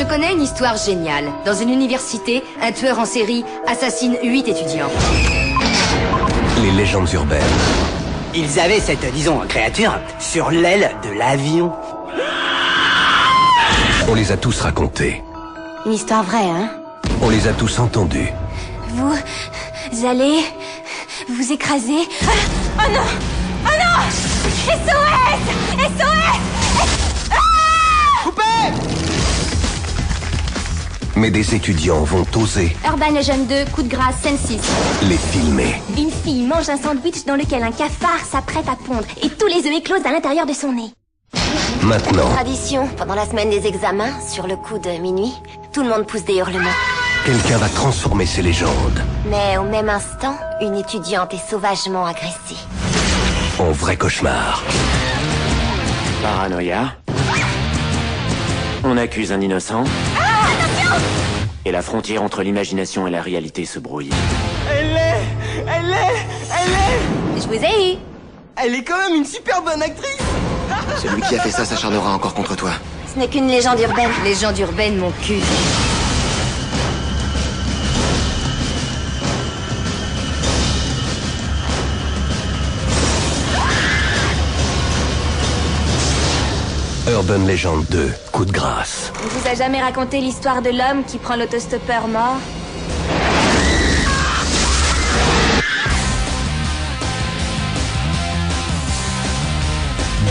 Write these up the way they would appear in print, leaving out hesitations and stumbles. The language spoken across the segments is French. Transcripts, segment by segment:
Je connais une histoire géniale. Dans une université, un tueur en série assassine 8 étudiants. Les légendes urbaines. Ils avaient cette, disons, créature sur l'aile de l'avion. On les a tous racontées. Une histoire vraie, hein? On les a tous entendues. Vous allez vous écraser. Oh non! Oh non! SOS! SOS! Mais des étudiants vont oser Urban Legend 2, coup de grâce, scène 6. les filmer. Une fille mange un sandwich dans lequel un cafard s'apprête à pondre et tous les œufs éclosent à l'intérieur de son nez. Maintenant, Tradition, pendant la semaine des examens, sur le coup de minuit, tout le monde pousse des hurlements. quelqu'un va transformer ces légendes Mais au même instant, une étudiante est sauvagement agressée. en vrai cauchemar. Paranoïa. On accuse un innocent. Et la frontière entre l'imagination et la réalité se brouille. Je vous ai eu. Elle est quand même une super bonne actrice. Celui qui a fait ça s'acharnera encore contre toi. Ce n'est qu'une légende urbaine. Légende urbaine, mon cul. Urban Legend 2, coup de grâce. On vous a jamais raconté l'histoire de l'homme qui prend l'autostoppeur mort?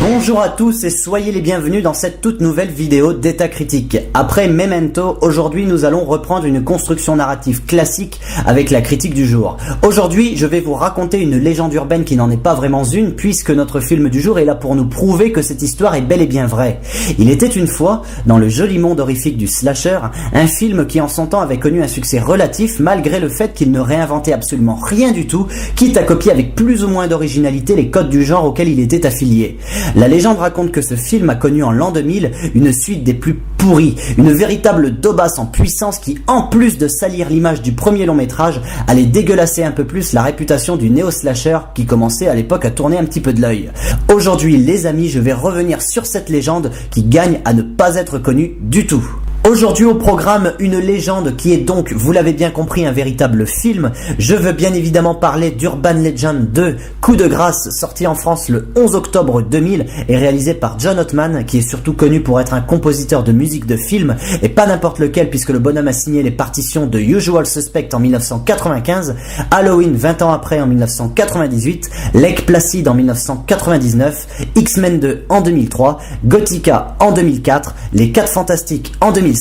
Bonjour à tous et soyez les bienvenus dans cette toute nouvelle vidéo d'État Critique. Après Memento, aujourd'hui nous allons reprendre une construction narrative classique avec la critique du jour. Aujourd'hui, je vais vous raconter une légende urbaine qui n'en est pas vraiment une, puisque notre film du jour est là pour nous prouver que cette histoire est bel et bien vraie. Il était une fois, dans le joli monde horrifique du slasher, un film qui en son temps avait connu un succès relatif malgré le fait qu'il ne réinventait absolument rien du tout, quitte à copier avec plus ou moins d'originalité les codes du genre auquel il était affilié. La légende raconte que ce film a connu en l'an 2000 une suite des plus pourries, une véritable daubasse en puissance qui, en plus de salir l'image du premier long métrage, allait dégueulasser un peu plus la réputation du néo-slasher qui commençait à l'époque à tourner un petit peu de l'œil. Aujourd'hui, les amis, je vais revenir sur cette légende qui gagne à ne pas être connue du tout. Aujourd'hui au programme, une légende qui est donc, vous l'avez bien compris, un véritable film. Je veux bien évidemment parler d'Urban Legend 2, coup de grâce, sorti en France le 11 octobre 2000 et réalisé par John Ottman, qui est surtout connu pour être un compositeur de musique de film, et pas n'importe lequel puisque le bonhomme a signé les partitions de Usual Suspect en 1995, Halloween 20 ans après en 1998, Lake Placid en 1999, X-Men 2 en 2003, Gothica en 2004, Les 4 Fantastiques en 2005,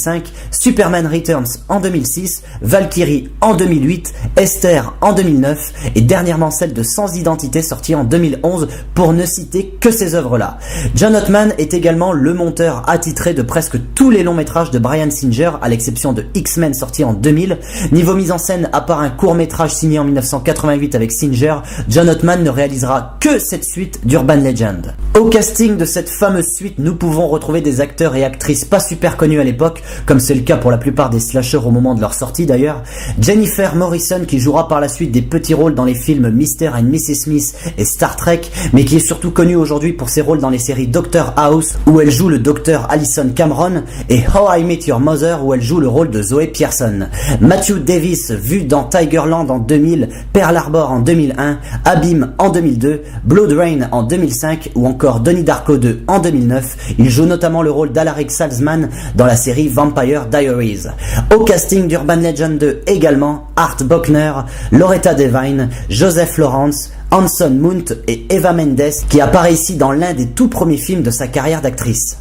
Superman Returns en 2006, Valkyrie en 2008, Esther en 2009 et dernièrement celle de Sans Identité sortie en 2011 pour ne citer que ces œuvres-là. John Ottman est également le monteur attitré de presque tous les longs métrages de Bryan Singer à l'exception de X-Men sorti en 2000. Niveau mise en scène, à part un court métrage signé en 1988 avec Singer, John Ottman ne réalisera que cette suite d'Urban Legend. Au casting de cette fameuse suite, nous pouvons retrouver des acteurs et actrices pas super connus à l'époque, comme c'est le cas pour la plupart des slashers au moment de leur sortie d'ailleurs. Jennifer Morrison qui jouera par la suite des petits rôles dans les films Mr. and Mrs. Smith et Star Trek, mais qui est surtout connue aujourd'hui pour ses rôles dans les séries Doctor House où elle joue le docteur Alison Cameron et How I Met Your Mother où elle joue le rôle de Zoe Pearson. Matthew Davis vu dans Tigerland en 2000, Pearl Harbor en 2001, Abyss en 2002, Blood Rain en 2005 ou encore Donnie Darko 2 en 2009. Il joue notamment le rôle d'Alaric Salzman dans la série Vampire Diaries. Au casting d'Urban Legend 2 également, Art Buckner, Loretta Devine, Joseph Lawrence, Anson Mount et Eva Mendes qui apparaît ici dans l'un des tout premiers films de sa carrière d'actrice.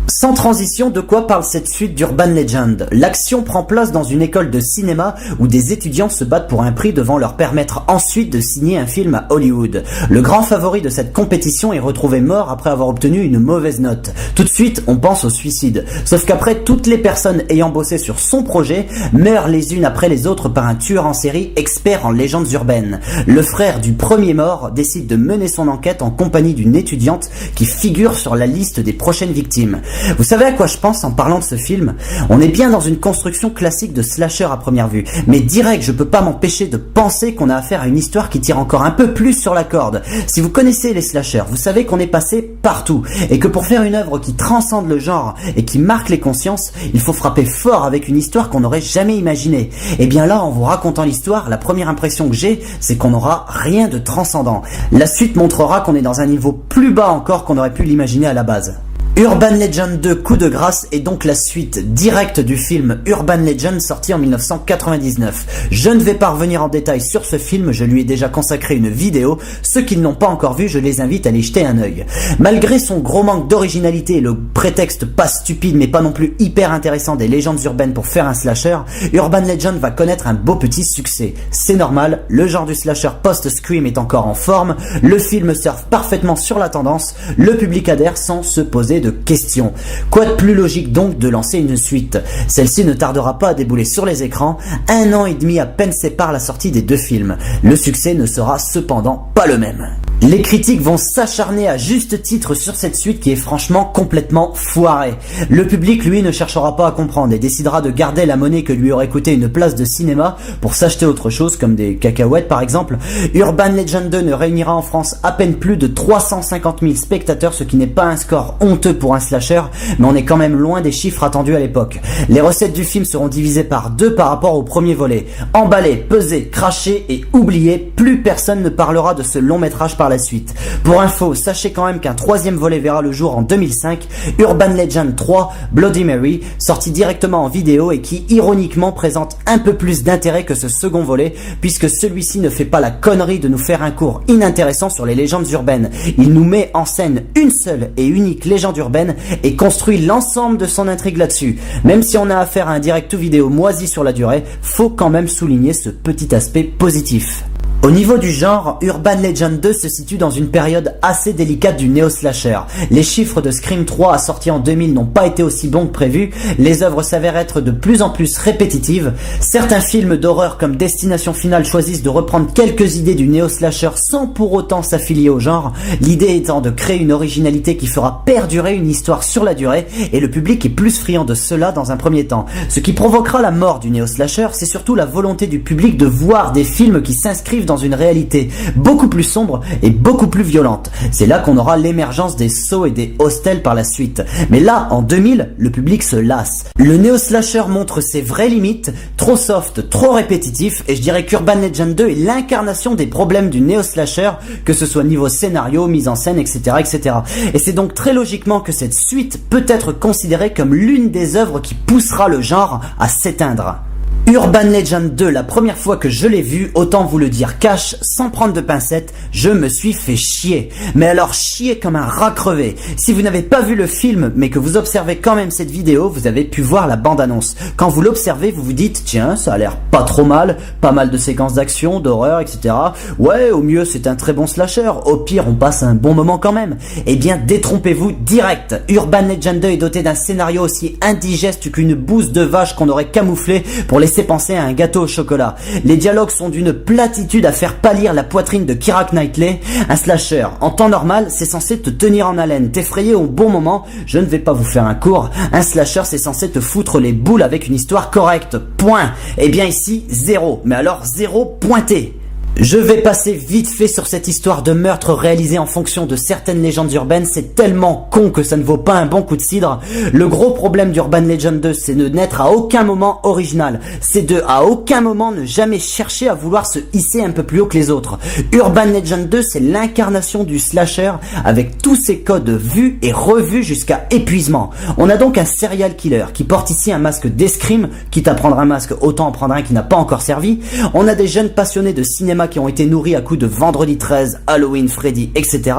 Sans transition, de quoi parle cette suite d'Urban Legend? L'action prend place dans une école de cinéma où des étudiants se battent pour un prix devant leur permettre ensuite de signer un film à Hollywood. Le grand favori de cette compétition est retrouvé mort après avoir obtenu une mauvaise note. Tout de suite, on pense au suicide. Sauf qu'après, toutes les personnes ayant bossé sur son projet meurent les unes après les autres par un tueur en série expert en légendes urbaines. Le frère du premier mort décide de mener son enquête en compagnie d'une étudiante qui figure sur la liste des prochaines victimes. Vous savez à quoi je pense en parlant de ce film? On est bien dans une construction classique de slasher à première vue, mais direct, je peux pas m'empêcher de penser qu'on a affaire à une histoire qui tire encore un peu plus sur la corde. Si vous connaissez les slashers, vous savez qu'on est passé partout, et que pour faire une œuvre qui transcende le genre et qui marque les consciences, il faut frapper fort avec une histoire qu'on n'aurait jamais imaginée. Et bien là, en vous racontant l'histoire, la première impression que j'ai, c'est qu'on n'aura rien de transcendant. La suite montrera qu'on est dans un niveau plus bas encore qu'on aurait pu l'imaginer à la base. Urban Legend 2 Coup de grâce est donc la suite directe du film Urban Legend sorti en 1999. Je ne vais pas revenir en détail sur ce film, je lui ai déjà consacré une vidéo. Ceux qui ne l'ont pas encore vu, je les invite à aller jeter un œil. Malgré son gros manque d'originalité et le prétexte pas stupide mais pas non plus hyper intéressant des légendes urbaines pour faire un slasher, Urban Legend va connaître un beau petit succès. C'est normal, le genre du slasher post-Scream est encore en forme, le film surfe parfaitement sur la tendance, le public adhère sans se poser de questions. Quoi de plus logique donc de lancer une suite? Celle-ci ne tardera pas à débouler sur les écrans, 1 an et demi à peine sépare la sortie des deux films. Le succès ne sera cependant pas le même. Les critiques vont s'acharner à juste titre sur cette suite qui est franchement complètement foirée. Le public, lui, ne cherchera pas à comprendre et décidera de garder la monnaie que lui aurait coûté une place de cinéma pour s'acheter autre chose comme des cacahuètes par exemple. Urban Legend 2 ne réunira en France à peine plus de 350 000 spectateurs, ce qui n'est pas un score honteux pour un slasher, mais on est quand même loin des chiffres attendus à l'époque. Les recettes du film seront divisées par 2 par rapport au premier volet. Emballé, pesé, craché et oublié, plus personne ne parlera de ce long métrage par la suite. Pour info, sachez quand même qu'un 3e volet verra le jour en 2005, Urban Legend 3 Bloody Mary, sorti directement en vidéo et qui ironiquement présente un peu plus d'intérêt que ce second volet, puisque celui-ci ne fait pas la connerie de nous faire un cours inintéressant sur les légendes urbaines. Il nous met en scène une seule et unique légende urbaine et construit l'ensemble de son intrigue là-dessus. Même si on a affaire à un direct ou vidéo moisi sur la durée, faut quand même souligner ce petit aspect positif. Au niveau du genre, Urban Legend 2 se situe dans une période assez délicate du néo-slasher. Les chiffres de Scream 3 sorti en 2000 n'ont pas été aussi bons que prévu, les œuvres s'avèrent être de plus en plus répétitives, certains films d'horreur comme Destination Finale choisissent de reprendre quelques idées du néo-slasher sans pour autant s'affilier au genre, l'idée étant de créer une originalité qui fera perdurer une histoire sur la durée, et le public est plus friand de cela dans un premier temps. Ce qui provoquera la mort du néo-slasher, c'est surtout la volonté du public de voir des films qui s'inscrivent dans une réalité beaucoup plus sombre et beaucoup plus violente. C'est là qu'on aura l'émergence des Saw et des Hostel par la suite. Mais là, en 2000, le public se lasse. Le néo-slasher montre ses vraies limites, trop soft, trop répétitif, et je dirais qu'Urban Legend 2 est l'incarnation des problèmes du néo-slasher, que ce soit niveau scénario, mise en scène, etc., etc. Et c'est donc très logiquement que cette suite peut être considérée comme l'une des œuvres qui poussera le genre à s'éteindre. Urban Legend 2, la première fois que je l'ai vu, autant vous le dire cash, sans prendre de pincettes, je me suis fait chier. Mais alors chier comme un rat crevé. Si vous n'avez pas vu le film, mais que vous observez quand même cette vidéo, vous avez pu voir la bande-annonce. Quand vous l'observez, vous vous dites, tiens, ça a l'air pas trop mal, pas mal de séquences d'action, d'horreur, etc. Ouais, au mieux c'est un très bon slasher, au pire on passe un bon moment quand même. Eh bien, détrompez-vous direct. Urban Legend 2 est doté d'un scénario aussi indigeste qu'une bouse de vache qu'on aurait camouflé pour laisser penser à un gâteau au chocolat. Les dialogues sont d'une platitude à faire pâlir la poitrine de Keira Knightley. Un slasher, en temps normal, c'est censé te tenir en haleine, t'effrayer au bon moment. Je ne vais pas vous faire un cours. Un slasher, c'est censé te foutre les boules avec une histoire correcte. Point. Eh bien ici, 0. Mais alors 0 pointé. Je vais passer vite fait sur cette histoire de meurtre réalisée en fonction de certaines légendes urbaines. C'est tellement con que ça ne vaut pas un bon coup de cidre. Le gros problème d'Urban Legend 2, c'est de n'être à aucun moment original. C'est de à aucun moment ne jamais chercher à vouloir se hisser un peu plus haut que les autres. Urban Legend 2, c'est l'incarnation du slasher avec tous ses codes vus et revus jusqu'à épuisement. On a donc un serial killer qui porte ici un masque d'escrime, quitte à prendre un masque, autant en prendre un qui n'a pas encore servi. On a des jeunes passionnés de cinéma qui ont été nourris à coups de Vendredi 13, Halloween, Freddy, etc.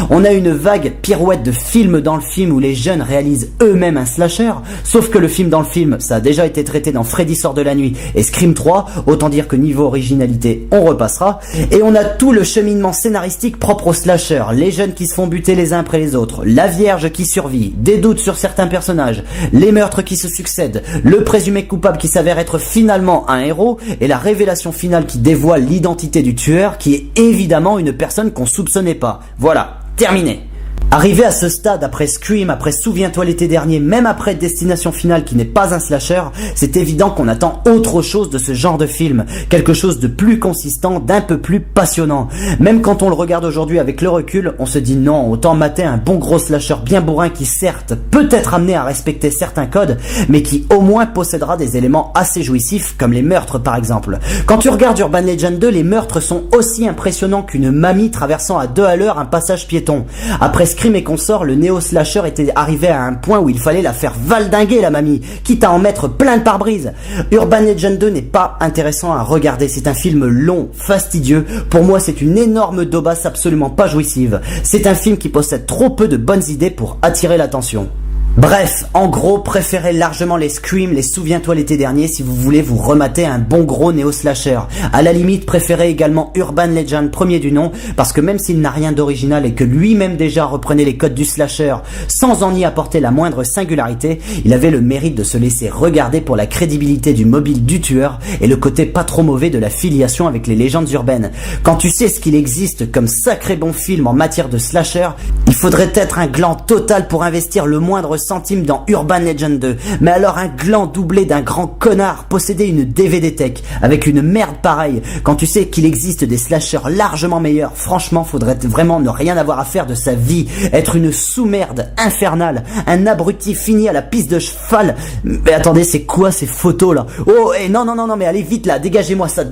On a une vague pirouette de films dans le film où les jeunes réalisent eux-mêmes un slasher, sauf que le film dans le film, ça a déjà été traité dans Freddy sort de la nuit et Scream 3, autant dire que niveau originalité, on repassera. Et on a tout le cheminement scénaristique propre au slasher, les jeunes qui se font buter les uns après les autres, la vierge qui survit, des doutes sur certains personnages, les meurtres qui se succèdent, le présumé coupable qui s'avère être finalement un héros, et la révélation finale qui dévoile l'identité du tueur, qui est évidemment une personne qu'on soupçonnait pas. Voilà, terminé. Arrivé à ce stade, après Scream, après Souviens-toi l'été dernier, même après Destination Finale qui n'est pas un slasher, c'est évident qu'on attend autre chose de ce genre de film. Quelque chose de plus consistant, d'un peu plus passionnant. Même quand on le regarde aujourd'hui avec le recul, on se dit non, autant mater un bon gros slasher bien bourrin qui certes peut être amené à respecter certains codes, mais qui au moins possédera des éléments assez jouissifs, comme les meurtres par exemple. Quand tu regardes Urban Legend 2, les meurtres sont aussi impressionnants qu'une mamie traversant à 2 à l'heure un passage piéton. Après Scream et consorts, le néo-slasher était arrivé à un point où il fallait la faire valdinguer la mamie, quitte à en mettre plein le pare-brise. Urban Legend 2 n'est pas intéressant à regarder, c'est un film long, fastidieux, pour moi c'est une énorme daubasse absolument pas jouissive. C'est un film qui possède trop peu de bonnes idées pour attirer l'attention. Bref, en gros, préférez largement les Scream, les Souviens-toi l'été dernier si vous voulez vous remater un bon gros néo-slasher. À la limite, préférez également Urban Legend premier du nom, parce que même s'il n'a rien d'original et que lui-même déjà reprenait les codes du slasher sans en y apporter la moindre singularité, il avait le mérite de se laisser regarder pour la crédibilité du mobile du tueur et le côté pas trop mauvais de la filiation avec les légendes urbaines. Quand tu sais ce qu'il existe comme sacré bon film en matière de slasher, il faudrait être un gland total pour investir le moindre centime dans Urban Legend 2, mais alors un gland doublé d'un grand connard posséder une DVD tech avec une merde pareille, quand tu sais qu'il existe des slashers largement meilleurs, franchement faudrait vraiment ne rien avoir à faire de sa vie, être une sous-merde infernale, un abruti fini à la piste de cheval. Mais attendez, c'est quoi ces photos là? Oh, non, mais allez vite là, dégagez-moi ça,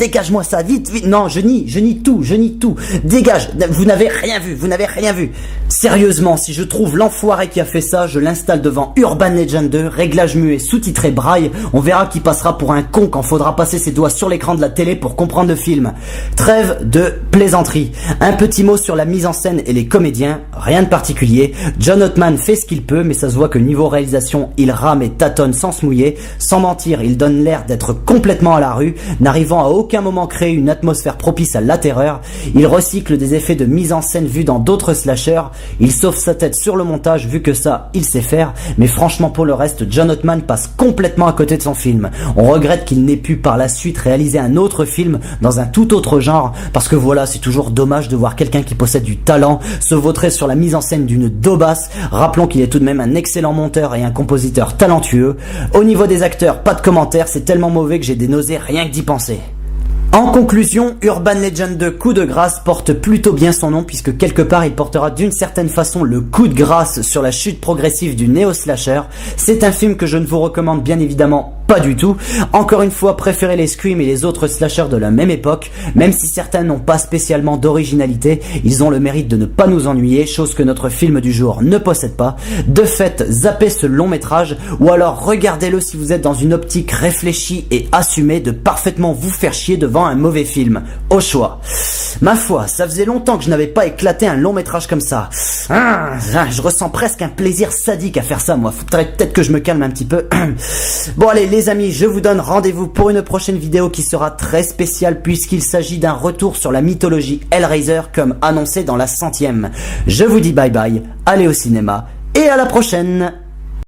vite, non, je nie tout, dégage, vous n'avez rien vu. Sérieusement, si je trouve l'enfoiré qui a fait ça, je l'installe devant Urban Legend 2, réglage muet, sous-titré braille, on verra qui passera pour un con quand faudra passer ses doigts sur l'écran de la télé pour comprendre le film. Trêve de plaisanterie. Un petit mot sur la mise en scène et les comédiens, rien de particulier. John Ottman fait ce qu'il peut, mais ça se voit que niveau réalisation, il rame et tâtonne sans se mouiller. Sans mentir, il donne l'air d'être complètement à la rue, n'arrivant à aucun moment créer une atmosphère propice à la terreur. Il recycle des effets de mise en scène vus dans d'autres slashers. Il sauve sa tête sur le montage, vu que ça, il sait faire. Mais franchement, pour le reste, John Ottman passe complètement à côté de son film. On regrette qu'il n'ait pu par la suite réaliser un autre film dans un tout autre genre, parce que voilà, c'est toujours dommage de voir quelqu'un qui possède du talent se vautrer sur la mise en scène d'une daubasse. Rappelons qu'il est tout de même un excellent monteur et un compositeur talentueux. Au niveau des acteurs, pas de commentaires, c'est tellement mauvais que j'ai des nausées rien que d'y penser. En conclusion, Urban Legend 2 Coup de grâce porte plutôt bien son nom, puisque quelque part il portera d'une certaine façon le coup de grâce sur la chute progressive du néo-slasher. C'est un film que je ne vous recommande bien évidemment pas du tout. Encore une fois, préférez les Scream et les autres slashers de la même époque. Même si certains n'ont pas spécialement d'originalité, ils ont le mérite de ne pas nous ennuyer, chose que notre film du jour ne possède pas. De fait, zappez ce long métrage, ou alors regardez-le si vous êtes dans une optique réfléchie et assumée de parfaitement vous faire chier devant un mauvais film. Au choix. Ma foi, ça faisait longtemps que je n'avais pas éclaté un long métrage comme ça. Je ressens presque un plaisir sadique à faire ça, moi. Faudrait peut-être que je me calme un petit peu. Bon allez, les amis, je vous donne rendez-vous pour une prochaine vidéo qui sera très spéciale puisqu'il s'agit d'un retour sur la mythologie Hellraiser comme annoncé dans la 100e. Je vous dis bye bye, allez au cinéma et à la prochaine.